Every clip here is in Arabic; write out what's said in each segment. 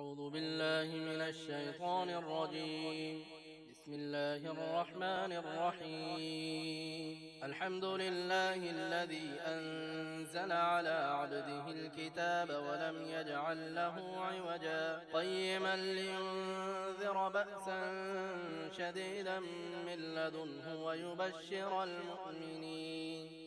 أعوذ بالله من الشيطان الرجيم. بسم الله الرحمن الرحيم. الحمد لله الذي أنزل على عبده الكتاب ولم يجعل له عوجا قيما لينذر بأسا شديدا من لدنه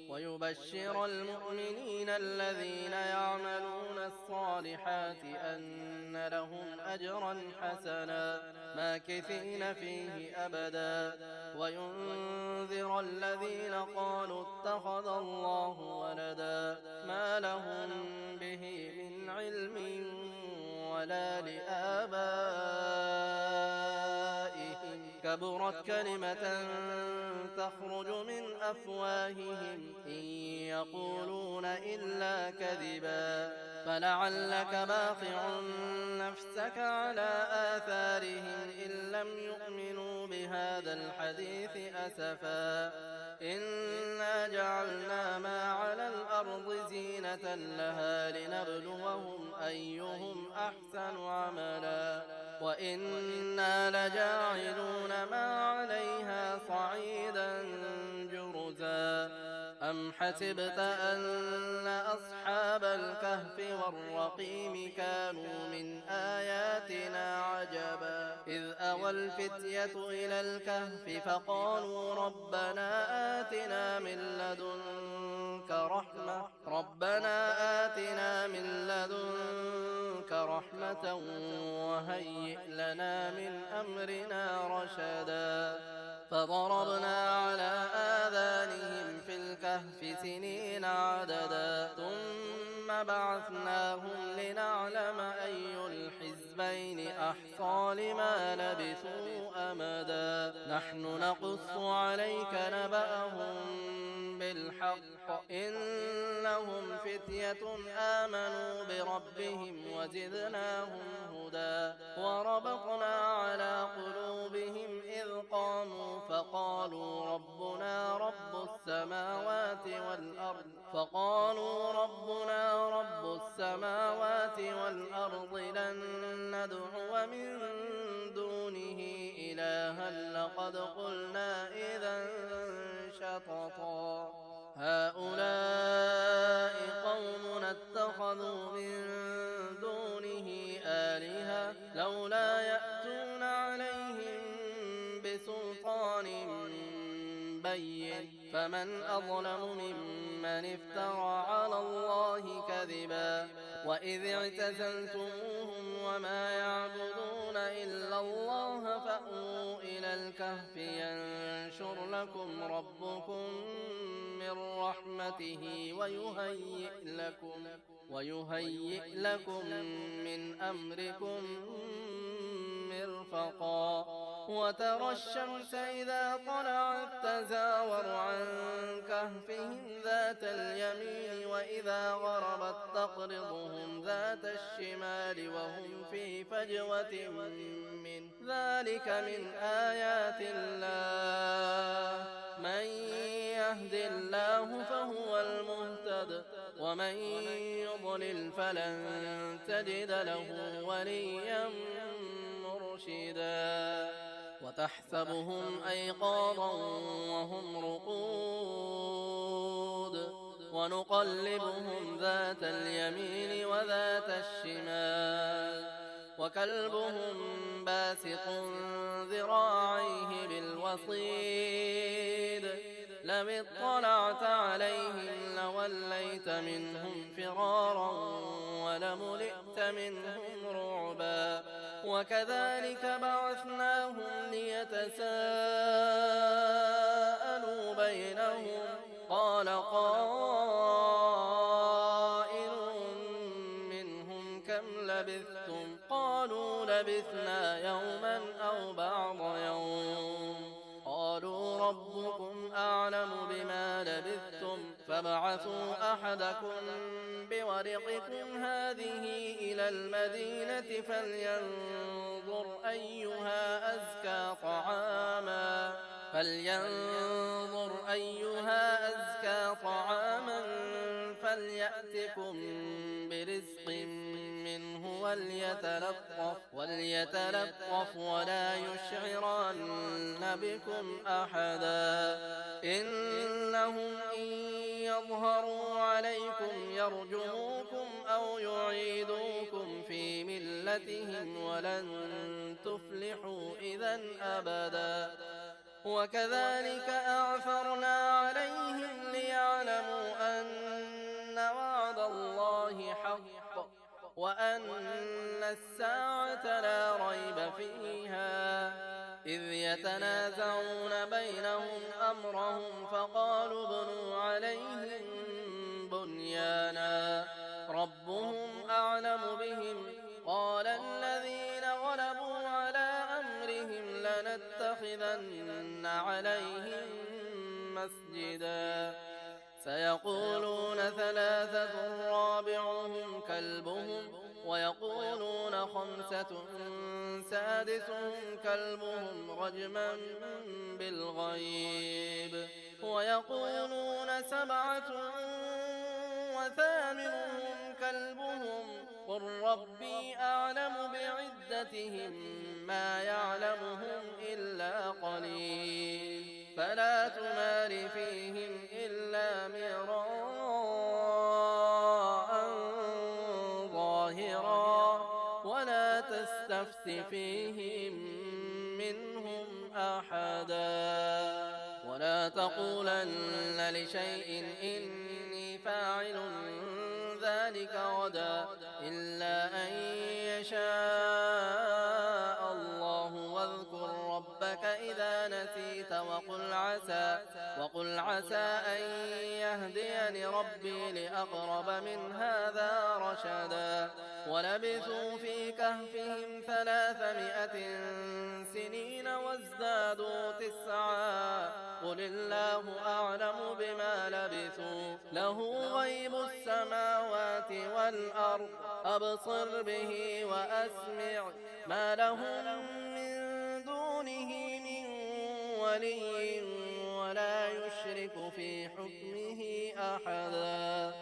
ويبشر المؤمنين الذين يعملون الصالحات أن لهم أجرا حسنا ماكثين فيه أبدا وينذر الذين قالوا اتخذ الله ولدا ما لهم به من علم ولا لآبائهم كبرت كلمة تخرج من أفواههم إن يقولون إلا كذبا فلعلك باخع نفسك على آثارهم إن لم يؤمنوا بهذا الحديث أسفا إنا جعلنا ما على الأرض زينة لها لنبلوهم أيهم أحسن عملا وإنا لجاعلون ما عليها صعيدا جرزا أم حسبت أن أصحاب الكهف والرقيم كانوا من آياتنا عجبا إذ أوى الفتية إلى الكهف فقالوا ربنا آتنا من لدنك رحمة وهيئ لنا من أمرنا رشدا فضربنا على آذانهم في الكهف سنين عددا ثم بعثناهم لنعلم أي الحزبين أحصى لما لبثوا أمدا نحن نقص عليك نبأهم بالحق إنهم فتية آمنوا بربهم وزدناهم هدى وربطنا على قلوبهم إذ قاموا فقالوا ربنا رب السماوات والأرض لن ندعو من دونه إلها لقد قلنا إذا شططا هؤلاء قوم اتخذوا من دونه آلهة لولا يأتون عليهم بسلطان بين فمن أظلم ممن افترى على الله كذبا وإذ اعتزلتموهم وما يعبدون إلا الله فأووا إلى الكهف ينشر لكم ربكم من رحمته ويهيئ لكم من أمركم مرفقا وترى الشمس إذا طلعت تزاور عن كهفهم ذات اليمين وإذا غربت تقرضهم ذات الشمال وهم في فجوة منه ذلك من آيات الله من يهد الله فهو المهتد ومن يضلل فلن تجد له وليا مرشدا وتحسبهم أيقاظا وهم رقود ونقلبهم ذات اليمين وذات الشمال وكلبهم باسط ذراعيه بالوصيد لو اطلعت عليهم لوليت منهم فرارا ولملئت منهم رعبا وكذلك بعثناهم ليتساءلوا بينهم قال قائل منهم كم لبثتم قالوا لبثنا يوما أو بعض يوم قالوا ربكم أعلم بما لبثتم فابعثوا أحدكم بورقكم هذه إلى المدينة فلينظر أيها أزكى طعاما فليأتكم برزق منه وليتلطف ولا يشعرن بكم أحدا إنهم إن يظهروا عليكم يرجموكم أو يعيدوكم في ملتهم ولن تفلحوا إذا أبدا وكذلك أعثرنا عليهم ليعلموا أن وعد الله حق وأن الساعة لا ريب فيها إذ يتنازعون بينهم أمرهم فقالوا ابنوا عليهم بنيانا ربهم أعلم بهم قال الذين غلبوا على أمرهم لنتخذن عليهم مسجدا سيقولون ثلاثة رابعهم كلبهم ويقولون خمسة سادسهم كلبهم رجما بالغيب ويقولون سبعة وثامنهم كلبهم قل ربي أعلم بعدتهم ما يعلمهم إلا قليل فلا تمار فيهم إلا مراء ظاهرا ولا تستفت فيهم منهم أحدا ولا تقولن لشيء إني فاعل ذلك غدا إلا أن يشاء الله واذكر ربك إذا نسيت وقل عسى أن يهديني ربي لأقرب من هذا رشدا ولبثوا في كهفهم 300 سنين وازدادوا 9 قل الله أعلم بما لبثوا له غيب السماوات والأرض أبصر به وأسمع ما لهم من دونه من ولي ولا يشرك في حكمه أحدا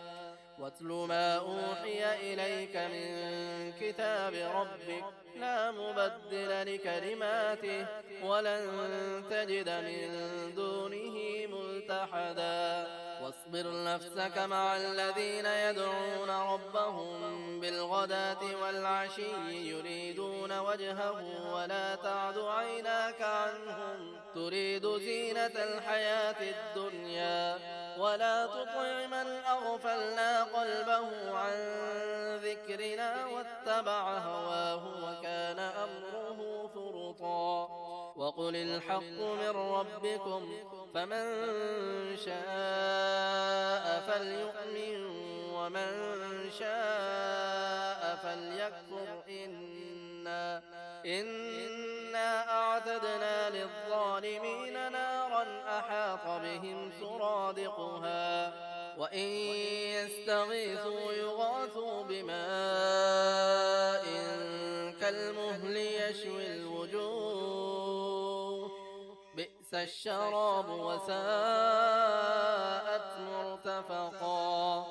واتل ما أوحي إليك من كتاب ربك لا مبدل لكلماته ولن تجد من دونه ملتحدا واصبر نفسك مع الذين يدعون ربهم بالغداة والعشي يريدون وجهه ولا تعد عيناك عنهم تريد زينة الحياة الدنيا ولا تطع من أغفلنا قلبه عن ذكرنا واتبع هواه وكان أمره فرطا وقل الحق من ربكم فمن شاء فليؤمن ومن شاء فليكفر إنا أعتدنا للظالمين نارا أحاط بهم سرادقها وإن يستغيثوا يغاثوا بماء كالمهل يشوي الوجوه بئس الشراب وساءت مرتفقا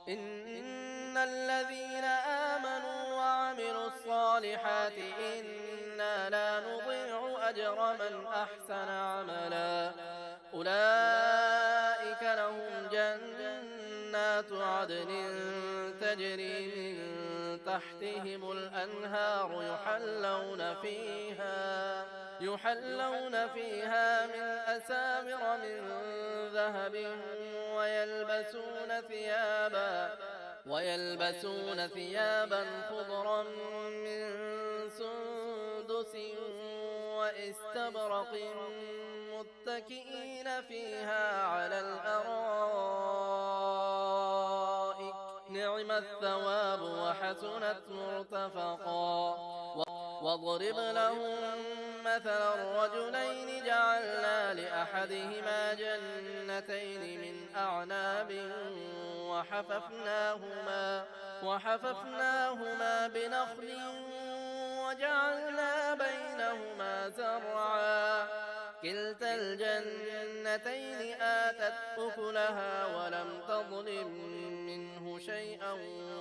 إن الذين آمنوا وعملوا الصالحات إنا لا نضيع أجر من أحسن عملا أولئك لهم جنات عدن تجري من تحتهم الأنهار يحلون فيها من أساور من ذهب ويلبسون ثيابا خضرا من سندس واستبرق متكئين فيها على الأرائك نعم الثواب وحسنت مرتفقا واضرب لهم مثلا الرجلين جعلنا لأحدهما جنتين من أعناب وحففناهما بنخل وجعلنا بينهما زرعا كلتا الجنتين آتت أكلها ولم تظلم منه شيئا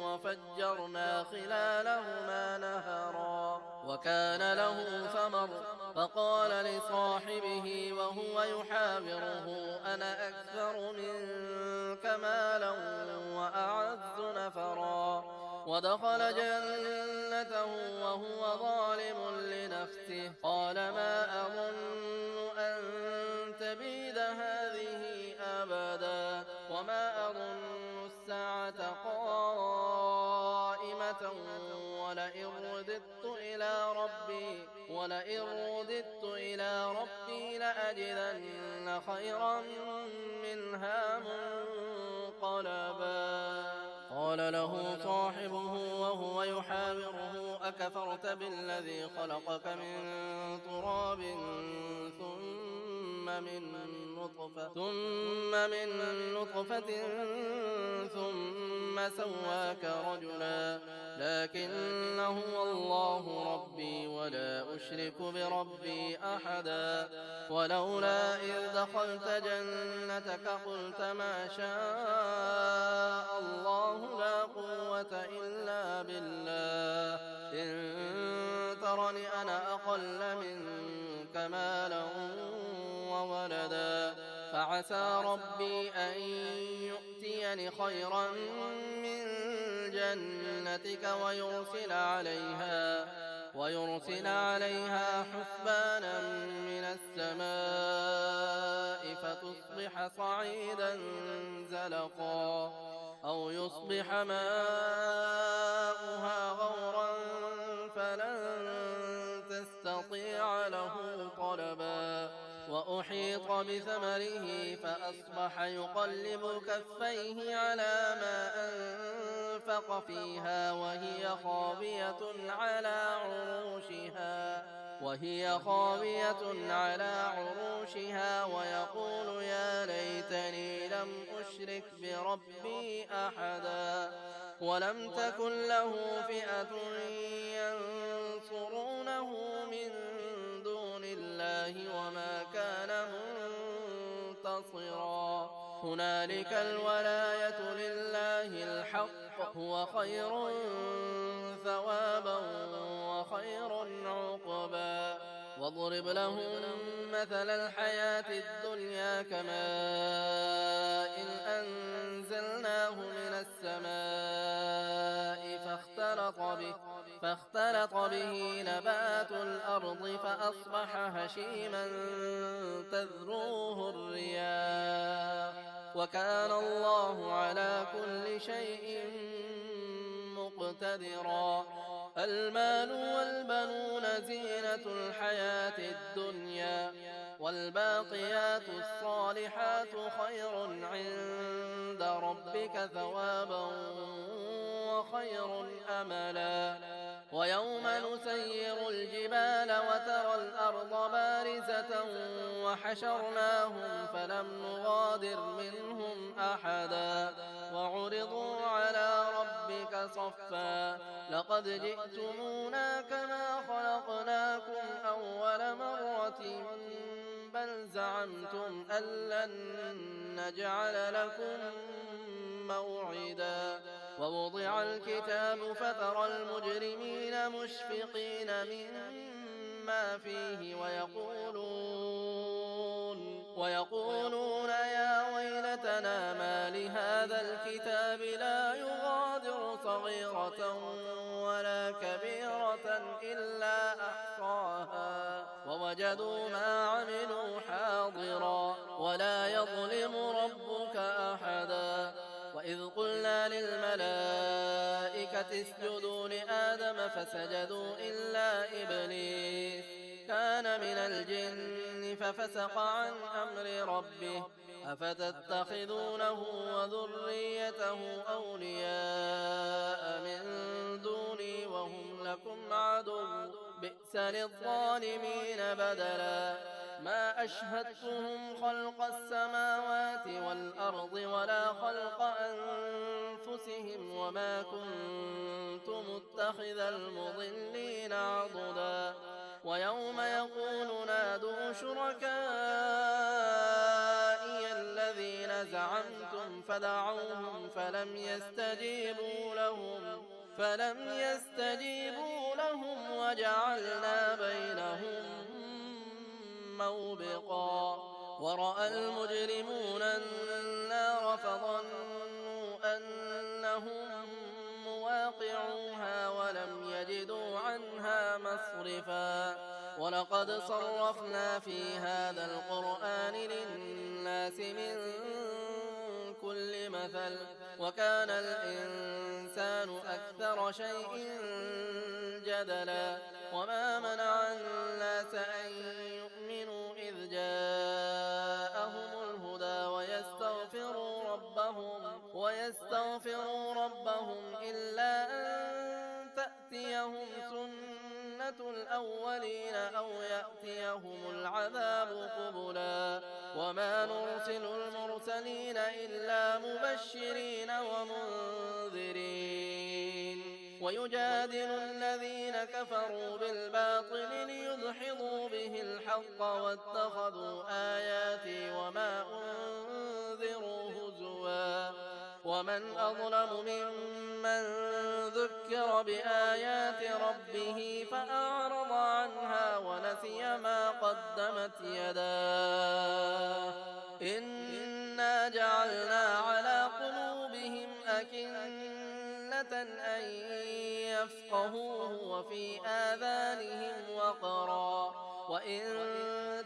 وفجرنا خلالهما نهرا وكان له ثمر فقال لصاحبه وهو يحاوره أنا أكثر منك مالا وأعز نفرا ودخل جنته وهو ظالم لنفسه قال ما أظن أن تبيد هذه أبدا وما أظن الساعة قائمة ولئن رددت إلى ربي لأجدن خيرا منها منقلبا قال له صاحبه وهو يحاوره أكفرت بالذي خلقك من تراب ثم من نطفة ثم سواك رجلا لكن هو الله ربي ولا أشرك بربي أحدا ولولا إذ دخلت جنتك قلت ما شاء الله لا قوة إلا بالله إن ترني أنا أقل منك مالا وولدا فعسى ربي أن يؤتيني خيرا من جنتك ويرسل عليها حسبانا من السماء فتصبح صعيدا زلقا أو يصبح ماؤها غورا فلن تستطيع له طلبا وأحيط بثمره فأصبح يقلب كفيه على ما أنفق فيها وهي خاوية على عروشها ويقول يا ليتني لم أشرك بربي أحدا ولم تكن له فئة ينصرونه من دون الله وما كان منتصرا هنالك الولاية لله الحق هو خير ثوابا وخير عقبا واضرب لهم مثل الحياة الدنيا كماء أنزلناه من السماء فاختلط به نبات الأرض فأصبح هشيما تذروه الرياح وكان الله على كل شيء مقتدرا المال والبنون زينة الحياة الدنيا والباقيات الصالحات خير عند ربك ثوابا وخير أملا ويوم نسير الجبال وترى الأرض بارزة وحشرناهم فلم نغادر منهم أحدا وعرضوا على ربك صفا لقد جئتمونا كما خلقناكم أول مرة بل زعمتم أن لن نجعل لكم موعدا ووضع الكتاب فترى المجرمين مشفقين مما فيه ويقولون يا ويلتنا ما لهذا الكتاب لا يغادر صغيرة ولا كبيرة إلا أحصاها ووجدوا ما عملوا حاضرا ولا يظلم ربك أحدا وإذ قلنا للملائكة اسجدوا لآدم فسجدوا إلا إبليس كان من الجن ففسق عن أمر ربه أفتتخذونه وذريته أولياء من دوني وهم لكم عدو بئس للظالمين بدلا ما أشهدتهم خلق السماوات والأرض ولا خلق أنفسهم وما كنت متخذ المضلين عضدا ويوم يقول نادوا شركائي الذين زعمتم فدعوهم فلم يستجيبوا لهم وجعلنا بينهم موبقا ورأى المجرمون النار فظنوا أنهم مواقعوها ولم يجدوا عنها مصرفا ولقد صرفنا في هذا القرآن للناس من كل مثل وكان الإنسان أكثر شيء جدلا وما منع الناس أن يؤمنوا إذ جاءهم الهدى ويستغفروا ربهم إلا أن تأتيهم سنة الأولين أو يأتيهم العذاب قبلا وما نرسل المرسلين إلا مبشرين ومنذرين ويجادل الذين كفروا بالباطل ليدحضوا به الحق واتخذوا آياتي وما أنذروا هزوا ومن أظلم ممن ذكر بآيات ربه فأعرض عنها ونسي ما قدمت يداه إنا جعلنا على قلوبهم أكنة أن يفقهوه وفي آذانهم وقرا وإن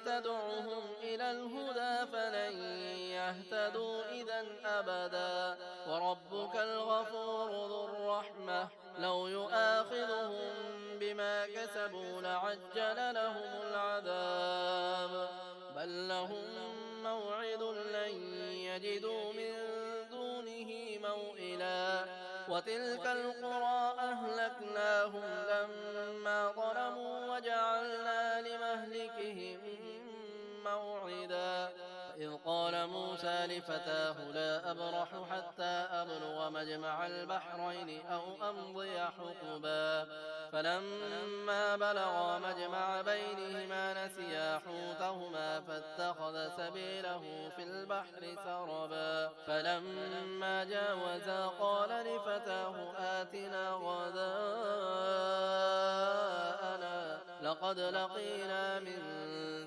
تدعهم إلى الهدى فلن يهتدوا إذا أبدا وربك الغفور ذو الرحمة لو يؤاخذهم بما كسبوا لعجل لهم العذاب بل لهم موعد لن يجدوا من دونه موئلا وتلك القرى أهلكناهم لما ظلموا وجعلنا لمهلكهم موعدا إذ قال موسى لفتاه لا أبرح حتى أبلغ مجمع البحرين أو أمضي حقبا فلما بلغا مجمع بينهما نسيا حوتهما فاتخذ سبيله في البحر سربا فلما جاوزا قال لفتاه آتنا غداءنا لقد لقينا من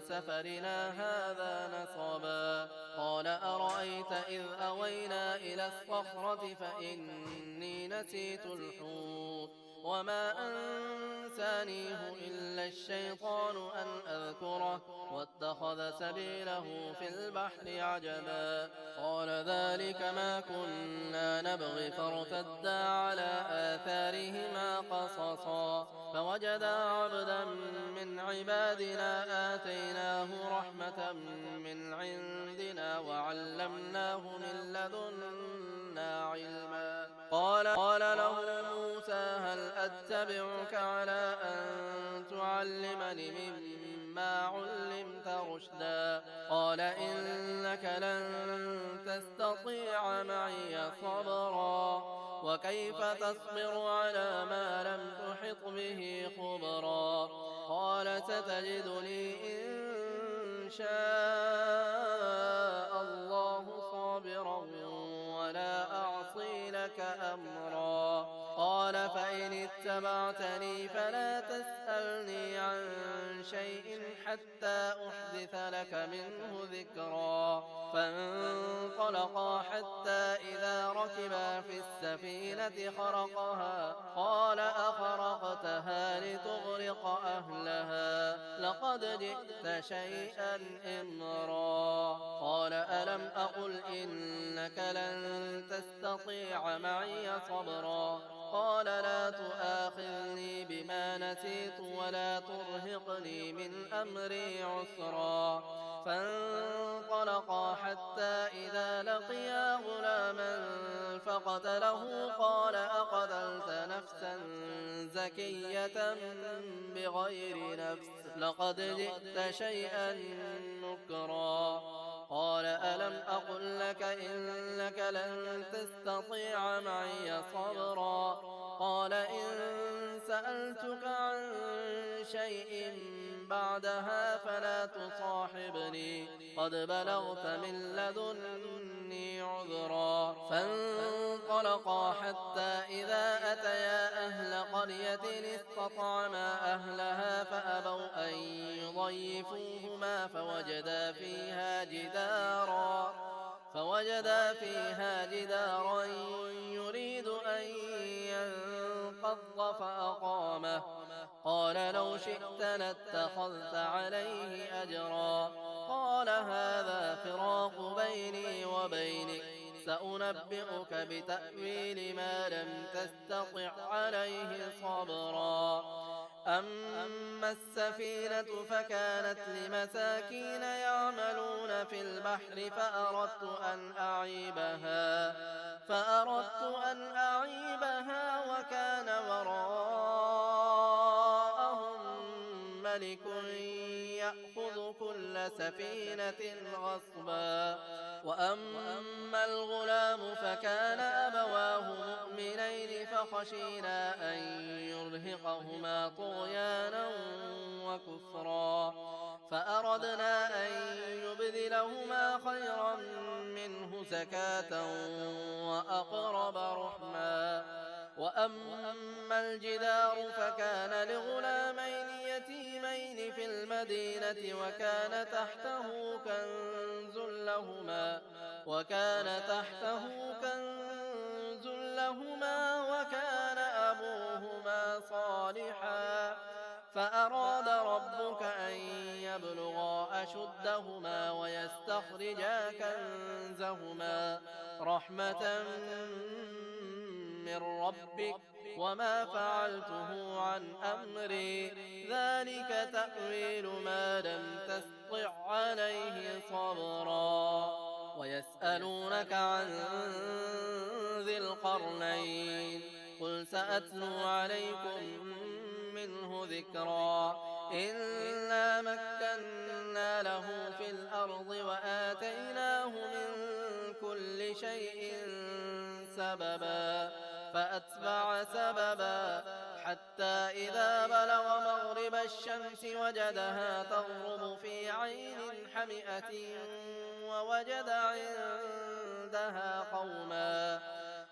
سفرنا هذا نصبا قال أرأيت إذ أوينا إلى الصخرة فإني نسيت الحوت وما أنسانيه إلا الشيطان أن أذكره واتخذ سبيله في البحر عجبا قال ذلك ما كنا نبغي فارتدا على آثارهما قصصا فوجدا عبدا من عبادنا آتيناه رحمة من عندنا وعلمناه من لدنا علما قال له موسى هل أتبعك على أن تعلمني مما علمت رشدا قال إنك لن تستطيع معي صبرا وكيف تصبر على ما لم تحط به خبرا قال ستجدني إن شاء الله صابرا ولا أعصي لك أمرا قال فإن اتبعتني فلا تسألني عن شيء حتى أحدث لك منه ذكرا فانطلقا حتى إذا ركبا في السفينة خرقها قال أخرقتها لتغرق أهلها لقد جئت شيئا إمرا قال ألم أقل إنك لن تستطيع معي صبرا قال لا تؤاخذني بما نسيت ولا ترهقني من أمري عسرا فانطلقا حتى إذا لقيا غلاما فقتله قال أقتلت نفسا زكية بغير نفس لقد جئت شيئا نكرا قال ألم أقل لك إنك لن تستطيع معي صبرا قال إن سألتك عن شيء بعدها فلا تصاحبني قد بلغت من لدني عذرا عذرا فانطلقا حتى إذا أتيا أهل قرية استطعما أهلها فأبوا أن يضيفوهما فوجدا فيها جدارا يريد أن ينقض فأقامه قال لو شئت لاتخذت عليه أجرا قال هذا فراق بيني وبينك سأنبئك بتأويل ما لم تستطع عليه صبرا أما السفينة فكانت لمساكين يعملون في البحر فأردت أن أعيبها وكان وراءهم ملك يأخذ كل سفينة غصبا وأما الغلام فكان أبواه مؤمنين فخشينا أن يرهقهما طغيانا وكفرا فأردنا أن يبدلهما خيرا منه زكاة وأقرب رحما وأما الجدار فكان لغلامين يتيمين في المدينة وكان تحته كنز لهما وكان أبوهما صالحا فأراد ربك أن يبلغا أشدهما ويستخرجا كنزهما رحمة من ربك وما فعلته عن أمري ذلك تأويل ما لم تستطع عليه صبرا ويسألونك عن ذي القرنين قل سأتلو عليكم منه ذكرا إنا مكنا له في الأرض وآتيناه من كل شيء سببا فأتبع سببا حتى إذا بلغ مغرب الشمس وجدها تغرب في عين حمئة ووجد عندها قوما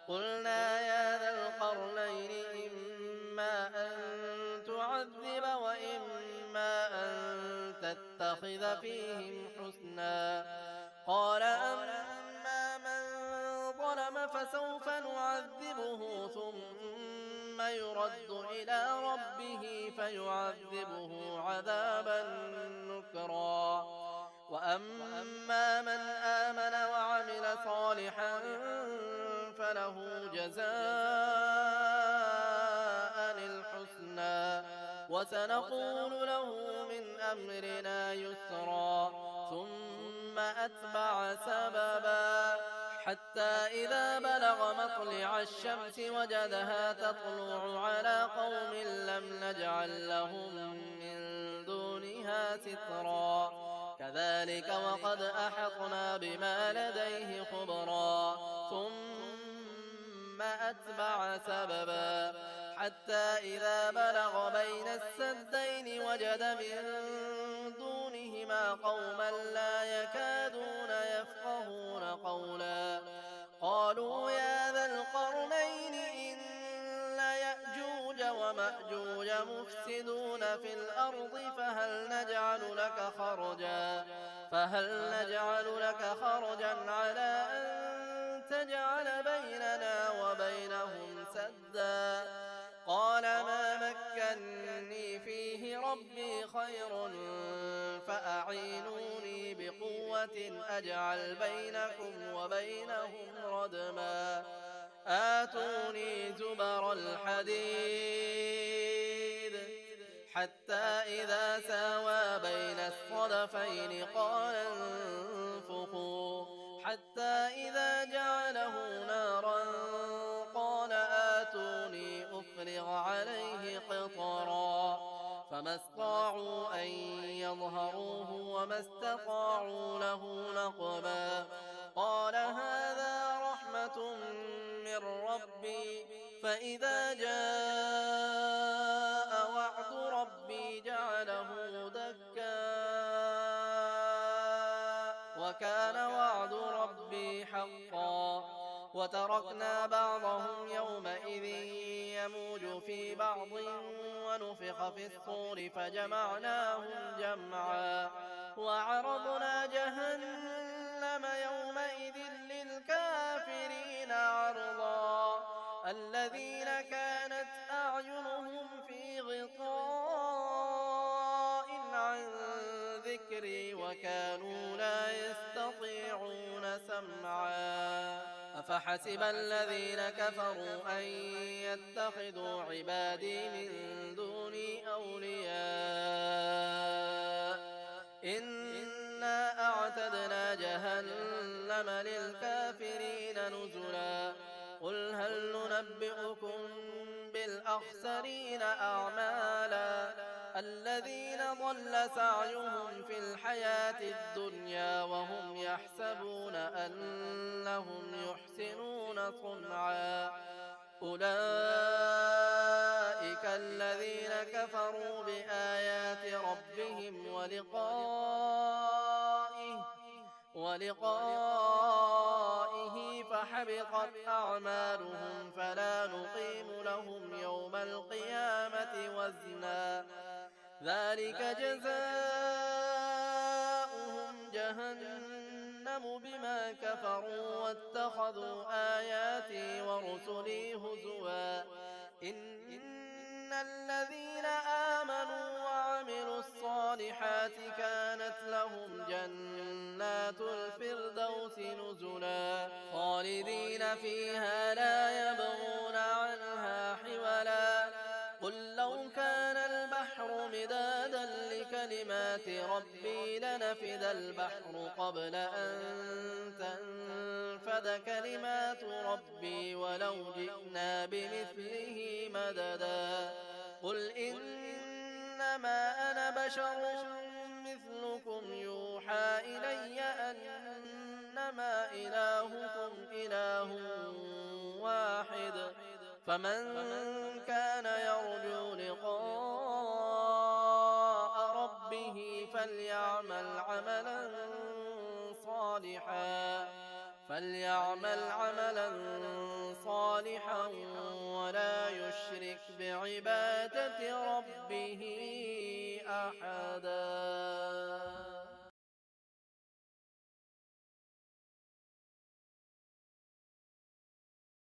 قلنا يا ذا القرنين إما أن تعذب وإما أن تتخذ فيهم حسنا قال أما من ظلم فسوف نعذبه ثم يرد إلى ربه فيعذبه عذابا نكرا وأما من آمن وعمل صالحا فله جزاء الحسنى وسنقول له من أمرنا يسرا ثم أتبع سببا حتى إذا بلغ مطلع الشمس وجدها تطلع على قوم لم نجعل لهم من دونها سترا كذلك وقد أحطنا بما لديه خبرا ثم أتبع سببا حتى إذا بلغ بين السدين وجد من دونهما قوما لا يكادون يفقهون قولا قالوا يا ذا القرنين إن يأجوج ومأجوج مفسدون في الأرض فهل نجعل لك خرجا على أن تجعل بيننا وبينهم سدا قال ما مكني فيه ربي خير فأعينوني بقوة أجعل بينكم وبينهم ردما آتوني زبر الحديد حتى إذا ساوى بين الصدفين قال انفخوا حتى إذا جعله نارا قال آتوني أفرغ عليه قطرا فما استطاعوا أن يظهروه وما استطاعوا له نقبا قال هذا رحمة من ربي فإذا جاء وعد ربي جعله دكا وكان وعد ربي حقا وتركنا بعضهم يومئذ يموج في بعض ونفخ في الصور فجمعناهم جمعا وعرضنا جهنم يومئذ للكافرين عرضا الذين كانت أعينهم في غطاء عن ذكري وكانوا لا يستطيعون سمعا أفحسب الذين كفروا أن يتخذوا عبادي من دوني أولياء إنا أعتدنا جهنم للكافرين نزلا قل هل ننبئكم بالأخسرين أعمالا الذين ضل سعيهم في الحياة الدنيا وهم يحسبون أنهم يحسنون صنعا أولئك الذين كفروا بآيات ربهم ولقائه فحبطت أعمالهم فلا نقيم لهم يوم القيامة وزنا ذلك جزاؤهم جهنم بما كفروا واتخذوا آياتي ورسلي هزوا إن الذين آمنوا وعملوا الصالحات كانت لهم جنات الفردوس نزلا خالدين فيها لا يبغون عنها حولا قل لو كان البحر مدادا لكلمات ربي لنفد البحر قبل أن تنفد كلمات ربي ولو جئنا بمثله مددا قل إنما أنا بشر مثلكم يوحى إلي أنما إلهكم إله واحد فمن كان يرجو لقاء ربه فليعمل عملا صالحا ولا يشرك بعبادة ربه أحدا.